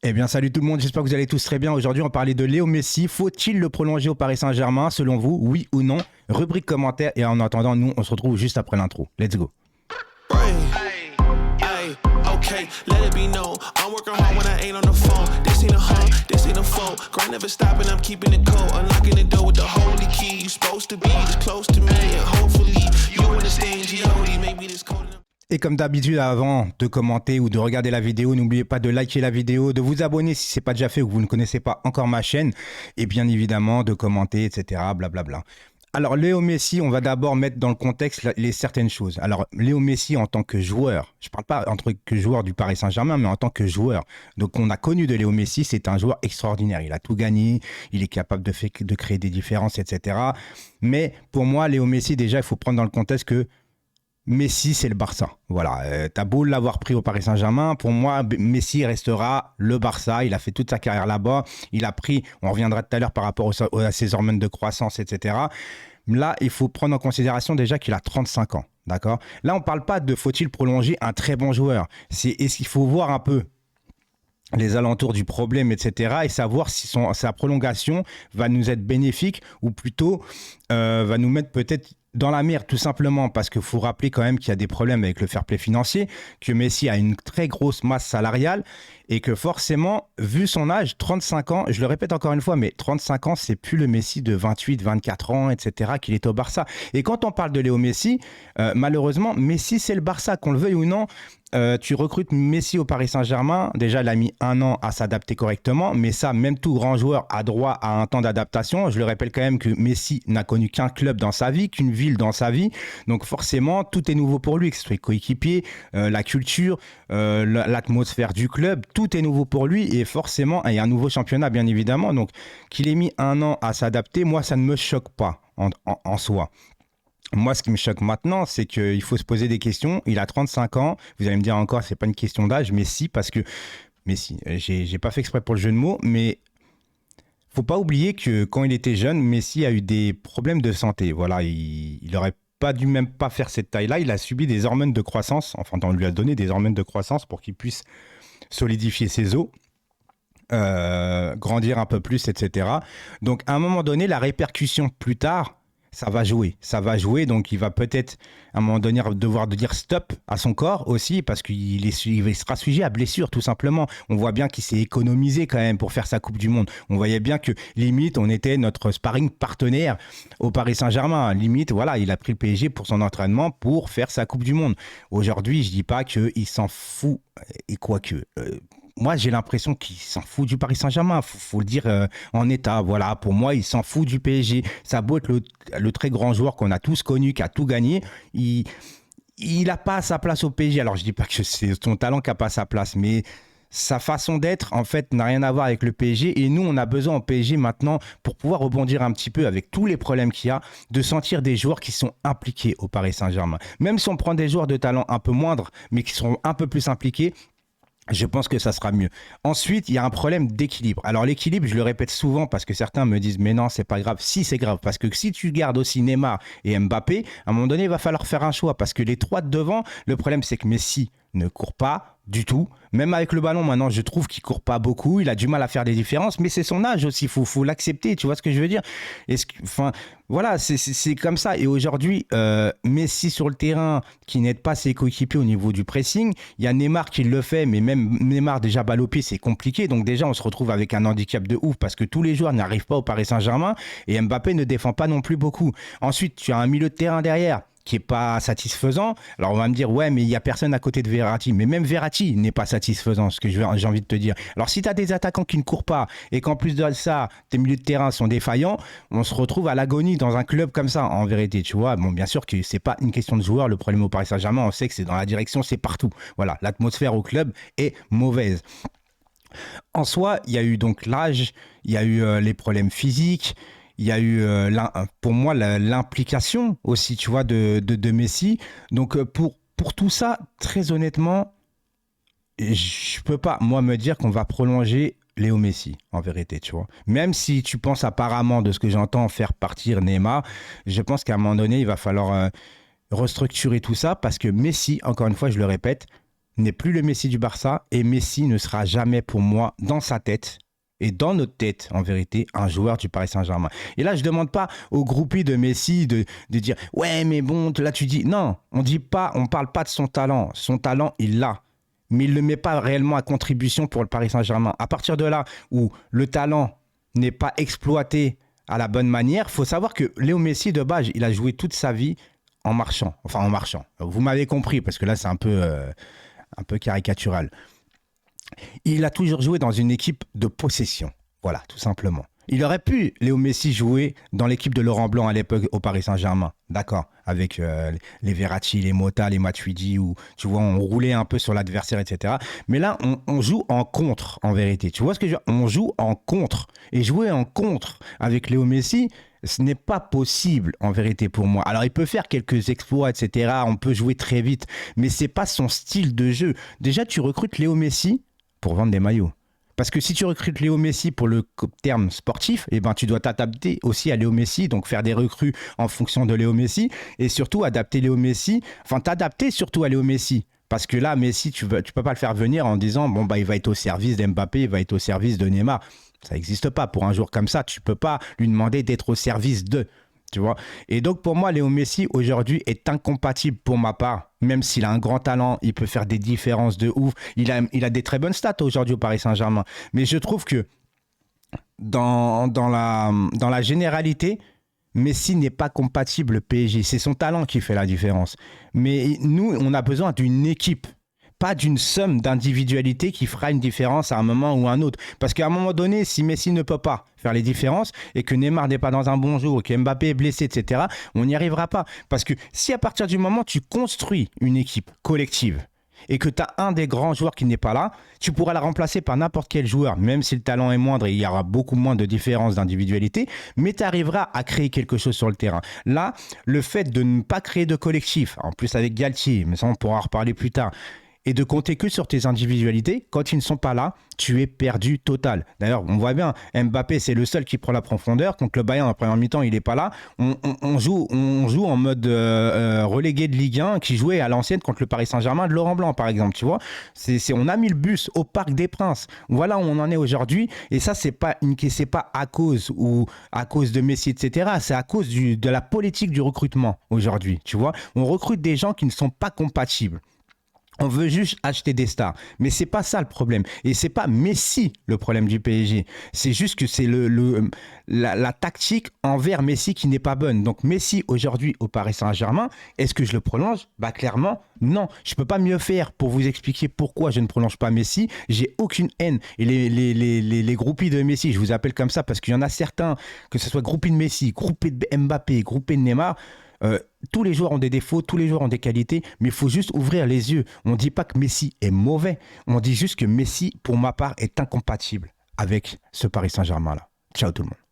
Eh bien, salut tout le monde, j'espère que vous allez tous très bien. Aujourd'hui, on parlait de Léo Messi. Faut-il le prolonger au Paris Saint-Germain, selon vous, oui ou non? Rubrique commentaire et en attendant, nous, on se retrouve juste après l'intro. Let's go. Okay, let it be known. I'm working hard when I ain't on the phone. This ain't a home, this ain't a phone. Grind never stopping, I'm keeping it cold. Unlocking the door with the holy key. You supposed to be this close to me, and hopefully you understand G.O.D. Maybe this cold enough. Et comme d'habitude, avant de commenter ou de regarder la vidéo, n'oubliez pas de liker la vidéo, de vous abonner si ce n'est pas déjà fait ou que vous ne connaissez pas encore ma chaîne, et bien évidemment de commenter, etc. Blablabla. Alors, Léo Messi, on va d'abord mettre dans le contexte les certaines choses. Alors, Léo Messi en tant que joueur, je ne parle pas en tant que joueur du Paris Saint-Germain, mais en tant que joueur. Donc, on a connu de Léo Messi, c'est un joueur extraordinaire. Il a tout gagné, il est capable de créer des différences, etc. Mais pour moi, Léo Messi, déjà, il faut prendre dans le contexte que Messi, c'est le Barça. Voilà, t'as beau l'avoir pris au Paris Saint-Germain, pour moi, Messi restera le Barça. Il a fait toute sa carrière là-bas. Il a pris, on reviendra tout à l'heure par rapport à ses hormones de croissance, etc. Là, il faut prendre en considération déjà qu'il a 35 ans. D'accord ? Là, on ne parle pas de faut-il prolonger un très bon joueur. Est-ce qu'il faut voir un peu les alentours du problème, etc. et savoir si sa prolongation va nous être bénéfique ou plutôt va nous mettre peut-être dans la merde, tout simplement, parce qu'il faut rappeler quand même qu'il y a des problèmes avec le fair play financier, que Messi a une très grosse masse salariale et que forcément, vu son âge, 35 ans, je le répète encore une fois, mais 35 ans, c'est plus le Messi de 28, 24 ans, etc., qu'il est au Barça. Et quand on parle de Léo Messi, malheureusement, Messi, c'est le Barça, qu'on le veuille ou non. Tu recrutes Messi au Paris Saint-Germain, déjà il a mis 1 an à s'adapter correctement, mais ça, même tout grand joueur a droit à un temps d'adaptation. Je le rappelle quand même que Messi n'a connu qu'un club dans sa vie, qu'une ville dans sa vie, donc forcément tout est nouveau pour lui, que ce soit coéquipier, la culture, l'atmosphère du club, tout est nouveau pour lui et forcément il y a un nouveau championnat bien évidemment, donc qu'il ait mis 1 an à s'adapter, moi ça ne me choque pas en soi. Moi, ce qui me choque maintenant, c'est qu'il faut se poser des questions. Il a 35 ans. Vous allez me dire encore, c'est pas une question d'âge, mais si, parce que... Mais si, j'ai pas fait exprès pour le jeu de mots, mais faut pas oublier que quand il était jeune, Messi a eu des problèmes de santé. Voilà, il aurait pas dû même pas faire cette taille-là. Il a subi des hormones de croissance. Enfin, on lui a donné des hormones de croissance pour qu'il puisse solidifier ses os. Grandir un peu plus, etc. Donc, à un moment donné, la répercussion plus tard... ça va jouer, donc il va peut-être à un moment donné devoir dire stop à son corps aussi, parce qu'il sera sujet à blessure tout simplement. On voit bien qu'il s'est économisé quand même pour faire sa Coupe du Monde. On voyait bien que limite on était notre sparring partenaire au Paris Saint-Germain. Limite, voilà, il a pris le PSG pour son entraînement pour faire sa Coupe du Monde. Aujourd'hui, je dis pas qu'il s'en fout, et quoique... moi, j'ai l'impression qu'il s'en fout du Paris Saint-Germain. Faut le dire en état. Voilà, pour moi, il s'en fout du PSG. Ça a beau être le très grand joueur qu'on a tous connu, qui a tout gagné. Il n'a pas sa place au PSG. Alors, je dis pas que c'est son talent qui n'a pas sa place, mais sa façon d'être, en fait, n'a rien à voir avec le PSG. Et nous, on a besoin au PSG maintenant, pour pouvoir rebondir un petit peu avec tous les problèmes qu'il y a, de sentir des joueurs qui sont impliqués au Paris Saint-Germain. Même si on prend des joueurs de talent un peu moindre, mais qui sont un peu plus impliqués, je pense que ça sera mieux. Ensuite, il y a un problème d'équilibre. Alors l'équilibre, je le répète souvent parce que certains me disent mais non, c'est pas grave. Si, c'est grave, parce que si tu gardes aussi Neymar et Mbappé, à un moment donné, il va falloir faire un choix parce que les trois de devant, le problème c'est que Messi ne court pas du tout. Même avec le ballon, maintenant, je trouve qu'il court pas beaucoup. Il a du mal à faire des différences, mais c'est son âge aussi. Faut l'accepter. Tu vois ce que je veux dire? Enfin, voilà, c'est comme ça. Et aujourd'hui, Messi sur le terrain, qui n'aide pas ses coéquipiers au niveau du pressing. Il y a Neymar qui le fait, mais même Neymar déjà balle au pied, c'est compliqué. Donc déjà, on se retrouve avec un handicap de ouf parce que tous les joueurs n'arrivent pas au Paris Saint-Germain et Mbappé ne défend pas non plus beaucoup. Ensuite, tu as un milieu de terrain derrière qui est pas satisfaisant. Alors on va me dire ouais mais il y a personne à côté de Verratti, mais même Verratti n'est pas satisfaisant, ce que j'ai envie de te dire. Alors si tu as des attaquants qui ne courent pas et qu'en plus de ça tes milieux de terrain sont défaillants, on se retrouve à l'agonie dans un club comme ça en vérité, tu vois. Bon, bien sûr que c'est pas une question de joueur, le problème au Paris Saint-Germain, on sait que c'est dans la direction, c'est partout. Voilà, l'atmosphère au club est mauvaise. En soi, il y a eu donc l'âge, il y a eu les problèmes physiques. Il y a eu, pour moi, l'implication aussi, tu vois, de Messi. Donc, pour tout ça, très honnêtement, je peux pas, moi, me dire qu'on va prolonger Léo Messi, en vérité, tu vois. Même si tu penses apparemment, de ce que j'entends, faire partir Neymar, je pense qu'à un moment donné, il va falloir restructurer tout ça parce que Messi, encore une fois, je le répète, n'est plus le Messi du Barça et Messi ne sera jamais pour moi dans sa tête et dans notre tête, en vérité, un joueur du Paris Saint-Germain. Et là, je ne demande pas aux groupies de Messi de dire « Ouais, mais bon, là, tu dis... » Non, on ne parle pas de son talent. Son talent, il l'a. Mais il ne le met pas réellement à contribution pour le Paris Saint-Germain. À partir de là où le talent n'est pas exploité à la bonne manière, il faut savoir que Léo Messi, de base, il a joué toute sa vie en marchant. Enfin, en marchant. Vous m'avez compris, parce que là, c'est un peu caricatural. Il a toujours joué dans une équipe de possession. Voilà, tout simplement. Il aurait pu, Léo Messi, jouer dans l'équipe de Laurent Blanc à l'époque au Paris Saint-Germain. D'accord, avec les Verratti, les Mota, les Matuidi, où tu vois, on roulait un peu sur l'adversaire, etc. Mais là, on joue en contre, en vérité. Tu vois ce que je veux dire? On joue en contre. Et jouer en contre avec Léo Messi, ce n'est pas possible, en vérité, pour moi. Alors, il peut faire quelques exploits, etc. On peut jouer très vite, mais c'est pas son style de jeu. Déjà, tu recrutes Léo Messi pour vendre des maillots. Parce que si tu recrutes Léo Messi pour le terme sportif, eh ben, tu dois t'adapter aussi à Léo Messi, donc faire des recrues en fonction de Léo Messi, et surtout adapter Léo Messi, enfin t'adapter surtout à Léo Messi. Parce que là, Messi, tu peux pas le faire venir en disant, bon, bah, il va être au service d'Mbappé, il va être au service de Neymar. Ça n'existe pas. Pour un joueur comme ça, tu peux pas lui demander d'être au service d'eux. Tu vois. Et donc, pour moi, Léo Messi, aujourd'hui, est incompatible pour ma part. Même s'il a un grand talent, il peut faire des différences de ouf. Il a des très bonnes stats aujourd'hui au Paris Saint-Germain. Mais je trouve que dans la généralité, Messi n'est pas compatible PSG. C'est son talent qui fait la différence. Mais nous, on a besoin d'une équipe. Pas d'une somme d'individualité qui fera une différence à un moment ou à un autre. Parce qu'à un moment donné, si Messi ne peut pas faire les différences et que Neymar n'est pas dans un bon jour, que Mbappé est blessé, etc., on n'y arrivera pas. Parce que si à partir du moment où tu construis une équipe collective et que tu as un des grands joueurs qui n'est pas là, tu pourras la remplacer par n'importe quel joueur, même si le talent est moindre et il y aura beaucoup moins de différences d'individualité, mais tu arriveras à créer quelque chose sur le terrain. Là, le fait de ne pas créer de collectif, en plus avec Galtier, mais ça on pourra en reparler plus tard, et de compter que sur tes individualités, quand ils ne sont pas là, tu es perdu total. D'ailleurs, on voit bien, Mbappé, c'est le seul qui prend la profondeur. Contre le Bayern, en première mi-temps, il n'est pas là. On joue en mode relégué de Ligue 1, qui jouait à l'ancienne contre le Paris Saint-Germain de Laurent Blanc, par exemple. Tu vois, on a mis le bus au Parc des Princes. Voilà où on en est aujourd'hui. Et ça, c'est pas à cause de Messi, etc. C'est à cause de la politique du recrutement aujourd'hui. Tu vois, on recrute des gens qui ne sont pas compatibles. On veut juste acheter des stars. Mais c'est pas ça le problème. Et c'est pas Messi le problème du PSG. C'est juste que c'est la tactique envers Messi qui n'est pas bonne. Donc Messi aujourd'hui au Paris Saint-Germain, est-ce que je le prolonge? Bah clairement, non. Je peux pas mieux faire pour vous expliquer pourquoi je ne prolonge pas Messi. J'ai aucune haine. Et les groupies de Messi, je vous appelle comme ça parce qu'il y en a certains, que ce soit groupie de Messi, groupie de Mbappé, groupie de Neymar, tous les joueurs ont des défauts, tous les joueurs ont des qualités, mais il faut juste ouvrir les yeux. On ne dit pas que Messi est mauvais, on dit juste que Messi, pour ma part, est incompatible avec ce Paris Saint-Germain-là. Ciao tout le monde.